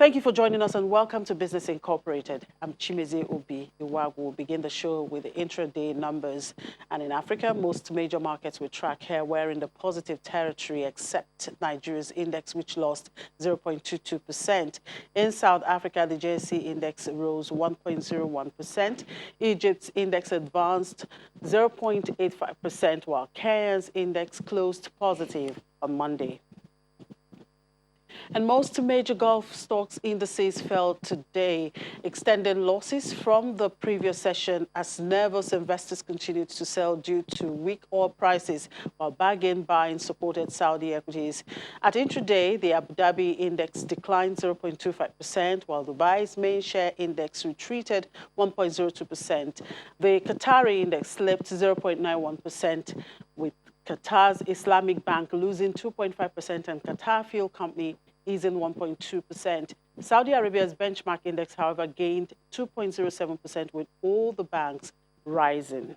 Thank you for joining us and welcome to Business Incorporated. I'm Chimeze Obi Iwag. We'll begin the show with the intraday numbers. And in Africa, most major markets we track here were in the positive territory except Nigeria's index, which lost 0.22%. In South Africa, the JSE index rose 1.01%. Egypt's index advanced 0.85%, while Kenya's index closed positive on Monday. And most major Gulf stocks indices fell today, extending losses from the previous session as nervous investors continued to sell due to weak oil prices, while bargain buying supported Saudi equities. At intraday, the Abu Dhabi index declined 0.25%, while Dubai's main share index retreated 1.02%. The Qatari index slipped 0.91%, with Qatar's Islamic Bank losing 2.5% and Qatar Fuel Company easing 1.2%. Saudi Arabia's benchmark index, however, gained 2.07%, with all the banks rising.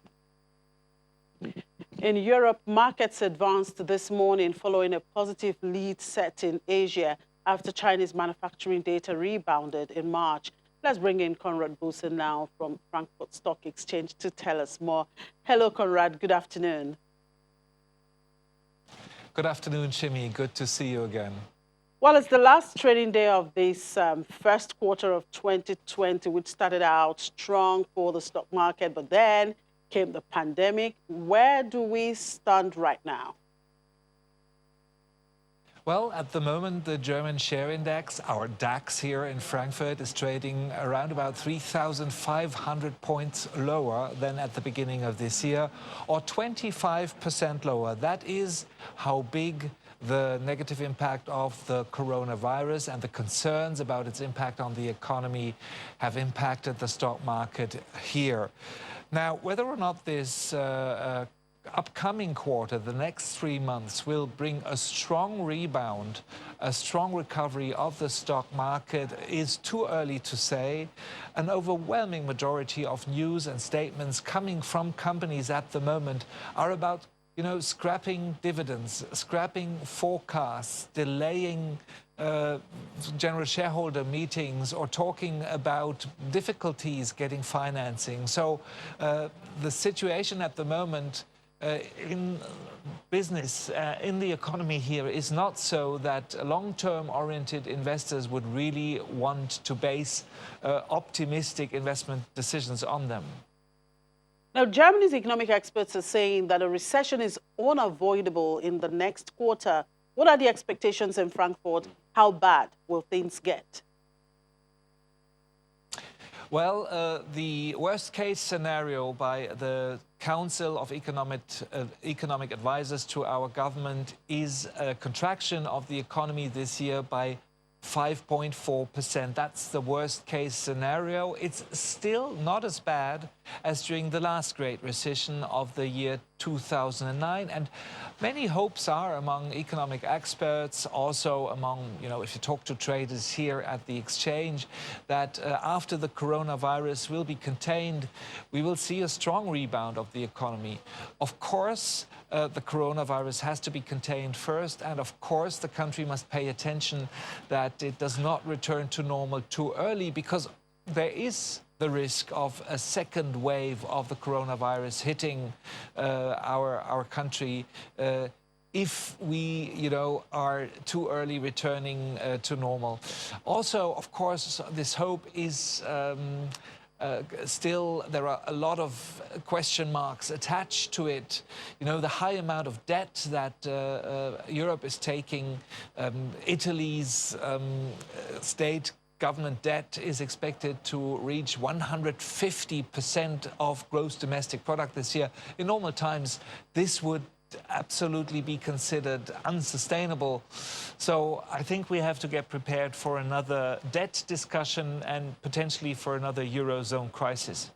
In Europe, markets advanced this morning following a positive lead set in Asia after Chinese manufacturing data rebounded in March. Let's bring in Conrad Bosen now from Frankfurt Stock Exchange to tell us more. Hello, Conrad. Good afternoon. Good afternoon, Chimi. Good to see you again. Well, it's the last trading day of this first quarter of 2020, which started out strong for the stock market, but then came the pandemic. Where do we stand right now? Well, at the moment, the German share index, our DAX here in Frankfurt, is trading around about 3,500 points lower than at the beginning of this year, or 25% lower. That is how big the negative impact of the coronavirus and the concerns about its impact on the economy have impacted the stock market here. Now, whether or not this upcoming quarter, the next 3 months, will bring a strong rebound, a strong recovery of the stock market is too early to say. An overwhelming majority of news and statements coming from companies at the moment are about scrapping dividends, scrapping forecasts, delaying general shareholder meetings, or talking about difficulties getting financing. So the situation at the moment in business, in the economy here, is not so that long-term oriented investors would really want to base optimistic investment decisions on them. Now, Germany's economic experts are saying that a recession is unavoidable in the next quarter. What are the expectations in Frankfurt? How bad will things get? Well, the worst-case scenario by the Council of Economic Advisors to our government is a contraction of the economy this year by 5.4%. That's the worst-case scenario. It's still not as bad as during the last Great Recession of the year 2009. And many hopes are among economic experts, also among, if you talk to traders here at the exchange, that after the coronavirus will be contained, we will see a strong rebound of the economy. Of course, the coronavirus has to be contained first, and of course the country must pay attention that it does not return to normal too early, because there is the risk of a second wave of the coronavirus hitting our country if we, are too early returning to normal. Also, of course, this hope is still, there are a lot of question marks attached to it. The high amount of debt that Europe is taking, Italy's state government debt is expected to reach 150% of gross domestic product this year. In normal times, this would absolutely be considered unsustainable. So I think we have to get prepared for another debt discussion and potentially for another Eurozone crisis.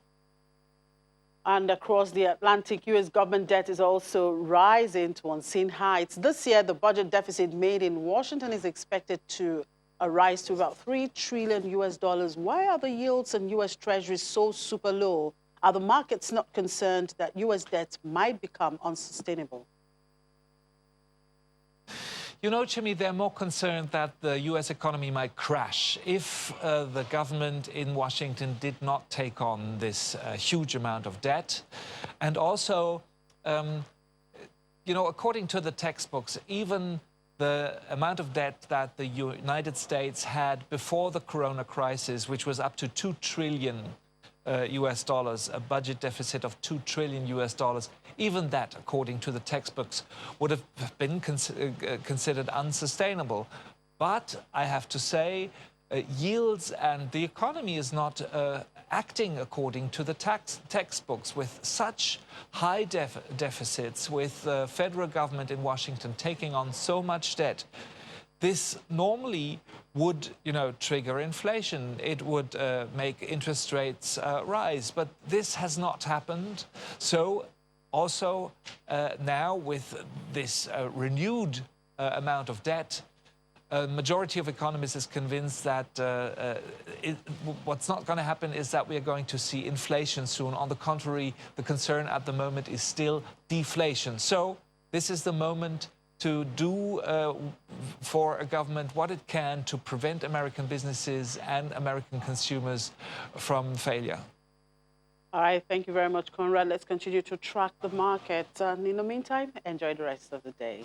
And across the Atlantic, U.S. government debt is also rising to unseen heights. This year, the budget deficit made in Washington is expected to rise to about $3 trillion. Why are the yields in U.S. Treasuries so super low? Are the markets not concerned that U.S. debt might become unsustainable? You know, Jimmy, they're more concerned that the U.S. economy might crash if the government in Washington did not take on this huge amount of debt. And also, you know, according to the textbooks, even the amount of debt that the United States had before the corona crisis, which was up to 2 trillion US dollars, a budget deficit of 2 trillion US dollars, even that, according to the textbooks, would have been considered unsustainable. But I have to say, yields and the economy is not acting according to the textbooks with such high deficits, with the federal government in Washington taking on so much debt. This normally would, you know, trigger inflation. It would make interest rates rise, but this has not happened. So also now with this renewed amount of debt, a majority of economists is convinced that what's not going to happen is that we are going to see inflation soon. On the contrary, the concern at the moment is still deflation. So this is the moment to do for a government what it can to prevent American businesses and American consumers from failure. All right, thank you very much, Conrad. Let's continue to track the market. And in the meantime, enjoy the rest of the day.